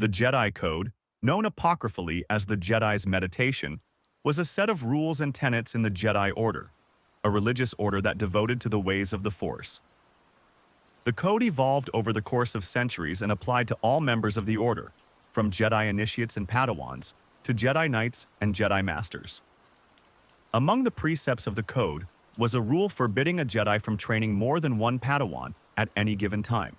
The Jedi Code, known apocryphally as the Jedi's Meditation, was a set of rules and tenets in the Jedi Order, a religious order that devoted to the ways of the Force. The code evolved over the course of centuries and applied to all members of the Order, from Jedi initiates and Padawans to Jedi Knights and Jedi Masters. Among the precepts of the code was a rule forbidding a Jedi from training more than one Padawan at any given time.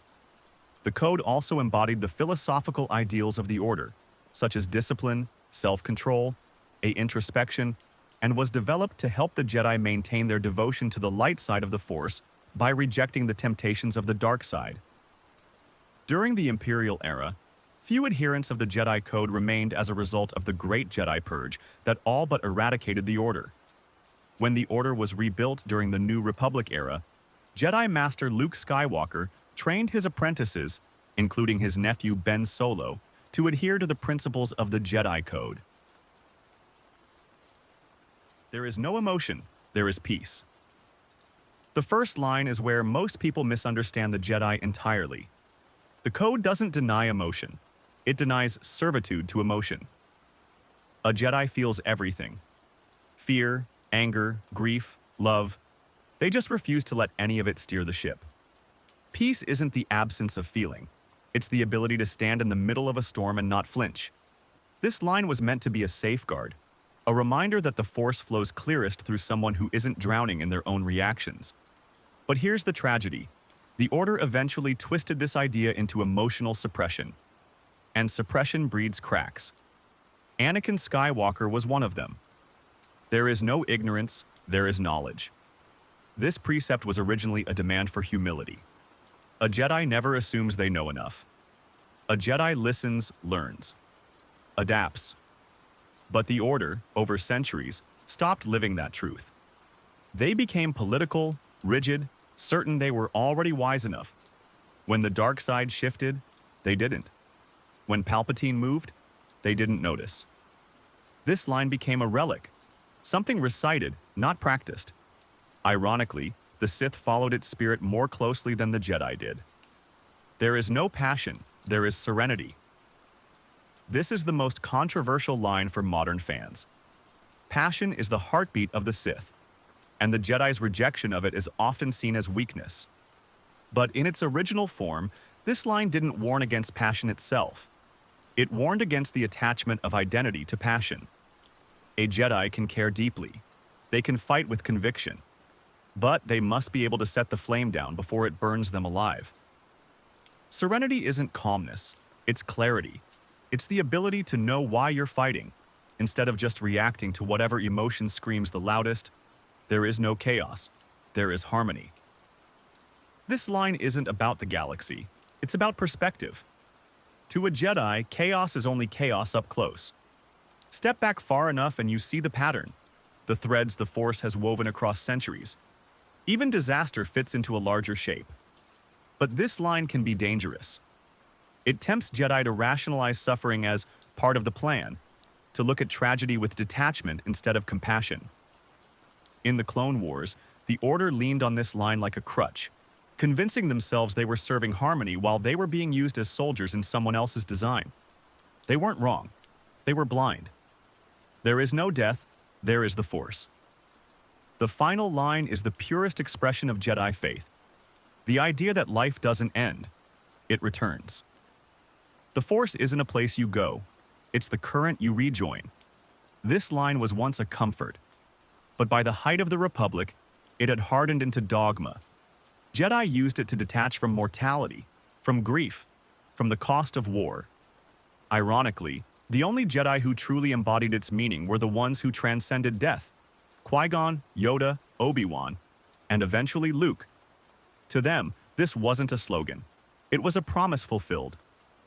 The code also embodied the philosophical ideals of the Order, such as discipline, self-control, introspection, and was developed to help the Jedi maintain their devotion to the light side of the Force by rejecting the temptations of the dark side. During the Imperial era, few adherents of the Jedi Code remained as a result of the Great Jedi Purge that all but eradicated the Order. When the Order was rebuilt during the New Republic era, Jedi Master Luke Skywalker trained his apprentices, including his nephew Ben Solo, to adhere to the principles of the Jedi Code. There is no emotion, there is peace. The first line is where most people misunderstand the Jedi entirely. The code doesn't deny emotion. It denies servitude to emotion. A Jedi feels everything. Fear, anger, grief, love. They just refuse to let any of it steer the ship. Peace isn't the absence of feeling. It's the ability to stand in the middle of a storm and not flinch. This line was meant to be a safeguard, a reminder that the Force flows clearest through someone who isn't drowning in their own reactions. But here's the tragedy. The Order eventually twisted this idea into emotional suppression. And suppression breeds cracks. Anakin Skywalker was one of them. There is no ignorance, there is knowledge. This precept was originally a demand for humility. A Jedi never assumes they know enough. A Jedi listens, learns, adapts. But the Order, over centuries, stopped living that truth. They became political, rigid, certain they were already wise enough. When the dark side shifted, they didn't. When Palpatine moved, they didn't notice. This line became a relic, something recited, not practiced. Ironically, the Sith followed its spirit more closely than the Jedi did. There is no passion, there is serenity. This is the most controversial line for modern fans. Passion is the heartbeat of the Sith, and the Jedi's rejection of it is often seen as weakness. But in its original form, this line didn't warn against passion itself. It warned against the attachment of identity to passion. A Jedi can care deeply. They can fight with conviction. But they must be able to set the flame down before it burns them alive. Serenity isn't calmness, it's clarity. It's the ability to know why you're fighting, instead of just reacting to whatever emotion screams the loudest. There is no chaos, there is harmony. This line isn't about the galaxy, it's about perspective. To a Jedi, chaos is only chaos up close. Step back far enough and you see the pattern, the threads the Force has woven across centuries. Even disaster fits into a larger shape. But this line can be dangerous. It tempts Jedi to rationalize suffering as part of the plan, to look at tragedy with detachment instead of compassion. In the Clone Wars, the Order leaned on this line like a crutch, convincing themselves they were serving harmony while they were being used as soldiers in someone else's design. They weren't wrong. They were blind. There is no death, there is the Force. The final line is the purest expression of Jedi faith. The idea that life doesn't end, it returns. The Force isn't a place you go, it's the current you rejoin. This line was once a comfort, but by the height of the Republic, it had hardened into dogma. Jedi used it to detach from mortality, from grief, from the cost of war. Ironically, the only Jedi who truly embodied its meaning were the ones who transcended death: Qui-Gon, Yoda, Obi-Wan, and eventually Luke. To them, this wasn't a slogan. It was a promise fulfilled,